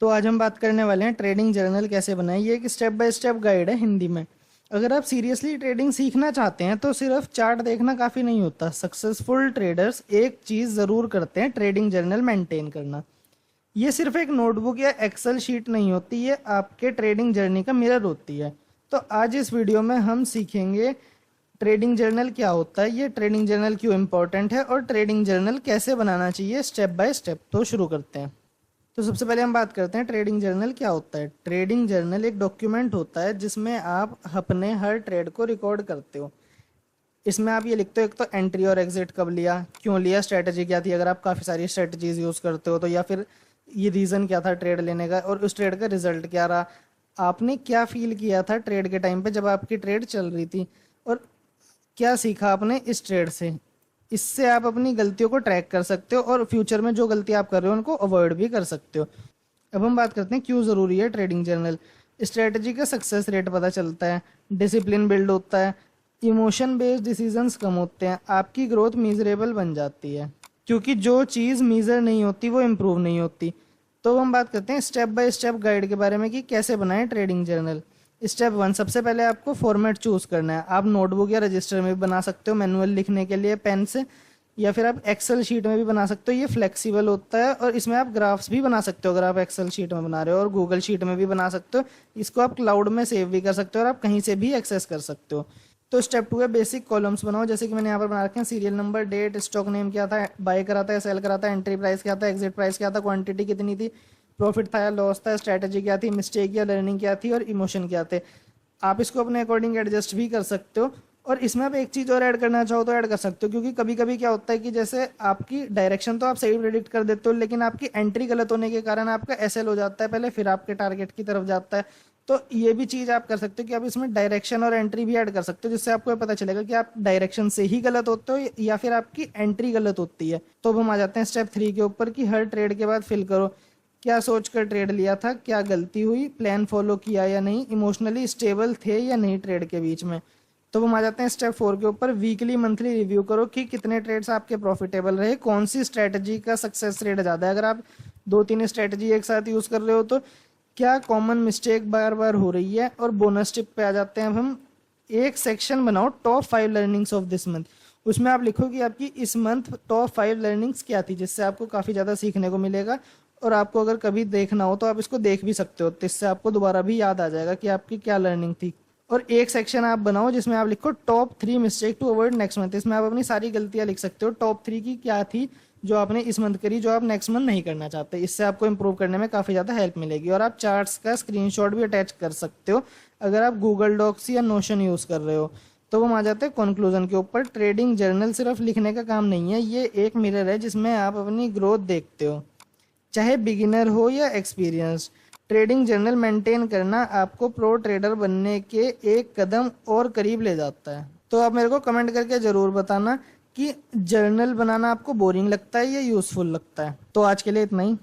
तो आज हम बात करने वाले हैं ट्रेडिंग जर्नल कैसे बनाएं। ये एक स्टेप बाय स्टेप गाइड है हिंदी में। अगर आप सीरियसली ट्रेडिंग सीखना चाहते हैं तो सिर्फ चार्ट देखना काफ़ी नहीं होता। सक्सेसफुल ट्रेडर्स एक चीज़ ज़रूर करते हैं, ट्रेडिंग जर्नल मेंटेन करना। ये सिर्फ एक नोटबुक या एक्सेल शीट नहीं होती, ये आपके ट्रेडिंग जर्नी का मिरर होती है। तो आज इस वीडियो में हम सीखेंगे ट्रेडिंग जर्नल क्या होता है, ये ट्रेडिंग जर्नल क्यों इम्पोर्टेंट है और ट्रेडिंग जर्नल कैसे बनाना चाहिए स्टेप बाय स्टेप। तो शुरू करते हैं। तो सबसे पहले हम बात करते हैं ट्रेडिंग जर्नल क्या होता है। ट्रेडिंग जर्नल एक डॉक्यूमेंट होता है जिसमें आप अपने हर ट्रेड को रिकॉर्ड करते हो। इसमें आप ये लिखते हो एक तो एंट्री और एग्जिट कब लिया, क्यों लिया, स्ट्रेटजी क्या थी, अगर आप काफ़ी सारी स्ट्रेटजीज यूज़ करते हो तो, या फिर ये रीज़न क्या था ट्रेड लेने का और उस ट्रेड का रिजल्ट क्या रहा, आपने क्या फील किया था ट्रेड के टाइम पे जब आपकी ट्रेड चल रही थी, और क्या सीखा आपने इस ट्रेड से। इससे आप अपनी गलतियों को ट्रैक कर सकते हो और फ्यूचर में जो गलती आप कर रहे हो उनको अवॉइड भी कर सकते हो। अब हम बात करते हैं क्यों ज़रूरी है ट्रेडिंग जर्नल। स्ट्रेटजी का सक्सेस रेट पता चलता है, डिसिप्लिन बिल्ड होता है, इमोशन बेस्ड डिसीजंस कम होते हैं, आपकी ग्रोथ मीजरेबल बन जाती है, क्योंकि जो चीज़ मीज़र नहीं होती वो इम्प्रूव नहीं होती। तो हम बात करते हैं स्टेप बाय स्टेप गाइड के बारे में कि कैसे बनाएं ट्रेडिंग जर्नल। स्टेप 1, सबसे पहले आपको फॉर्मेट चूज करना है। आप नोटबुक या रजिस्टर में भी बना सकते हो मैनुअल लिखने के लिए पेन से, या फिर आप एक्सेल शीट में भी बना सकते हो। ये फ्लेक्सिबल होता है और इसमें आप ग्राफ्स भी बना सकते हो अगर आप एक्सेल शीट में बना रहे हो, और गूगल शीट में भी बना सकते हो। इसको आप क्लाउड में सेव भी कर सकते हो और आप कहीं से भी एक्सेस कर सकते हो। तो स्टेप 2 है बेसिक कॉलम्स बनाओ, जैसे कि मैंने यहाँ पर बना रखे हैं। Serial number, date, stock name क्या था, बाय करा था या सेल करा था, एंट्री प्राइस क्या था, एग्जिट प्राइस क्या था, क्वांटिटी कितनी थी, प्रॉफिट था या लॉस था, स्ट्रैटेजी क्या थी, मिस्टेक या लर्निंग क्या थी, और इमोशन क्या थे। आप इसको अपने अकॉर्डिंग एडजस्ट भी कर सकते हो। और इसमें आप एक चीज़ और ऐड करना चाहो तो ऐड कर सकते हो, क्योंकि कभी कभी क्या होता है कि जैसे आपकी डायरेक्शन तो आप सही प्रेडिक्ट कर देते हो, लेकिन आपकी एंट्री गलत होने के कारण आपका एसएल हो जाता है पहले, फिर आपके टारगेट की तरफ जाता है। तो ये भी चीज़ आप कर सकते हो कि आप इसमें डायरेक्शन और एंट्री भी ऐड कर सकते हो, जिससे आपको ये पता चलेगा कि आप डायरेक्शन से ही गलत होते हो या फिर आपकी एंट्री गलत होती है। तो अब हम आ जाते हैं स्टेप 3 के ऊपर कि हर ट्रेड के बाद फिल करो। क्या सोचकर ट्रेड लिया था, क्या गलती हुई, प्लान फॉलो किया या नहीं, इमोशनली स्टेबल थे या नहीं ट्रेड के बीच में। तो हम आ जाते हैं स्टेप 4 के ऊपर। वीकली मंथली रिव्यू करो कि कितने ट्रेड्स आपके प्रॉफिटेबल रहे, कौन सी स्ट्रेटजी का सक्सेस रेट ज़्यादा है। अगर आप 2-3 स्ट्रेटजी एक साथ यूज़ कर रहे हो तो क्या कॉमन मिस्टेक बार बार हो रही है। और बोनस टिप पे आ जाते हैं अब हम। एक सेक्शन बनाओ top 5 learnings of this month. उसमें आप लिखो कि आपकी इस मंथ टॉप 5 लर्निंग्स क्या थी, जिससे आपको काफ़ी ज़्यादा सीखने को मिलेगा। और आपको अगर कभी देखना हो तो आप इसको देख भी सकते हो, तो इससे आपको दोबारा भी याद आ जाएगा कि आपकी क्या लर्निंग थी। और एक सेक्शन आप बनाओ जिसमें आप लिखो top 3 mistake to avoid next month. इसमें आप अपनी सारी गलतियां लिख सकते हो, टॉप 3 की क्या थी जो आपने इस मंथ करी, जो आप नेक्स्ट मंथ नहीं करना चाहते। इससे आपको इंप्रूव करने में काफ़ी ज़्यादा हेल्प मिलेगी। और आप चार्ट्स का स्क्रीनशॉट भी अटैच कर सकते हो अगर आप गूगल डॉक्स या नोशन यूज़ कर रहे हो। तो वो आ जाते हैं कंक्लूजन के ऊपर। ट्रेडिंग जर्नल सिर्फ लिखने का काम नहीं है, ये एक मिरर है जिसमें आप अपनी ग्रोथ देखते हो, चाहे बिगिनर हो या एक्सपीरियंस। ट्रेडिंग जर्नल मेंटेन करना आपको प्रो ट्रेडर बनने के एक कदम और करीब ले जाता है। तो आप मेरे को कमेंट करके ज़रूर बताना कि जर्नल बनाना आपको बोरिंग लगता है या यूज़फुल लगता है। तो आज के लिए इतना ही।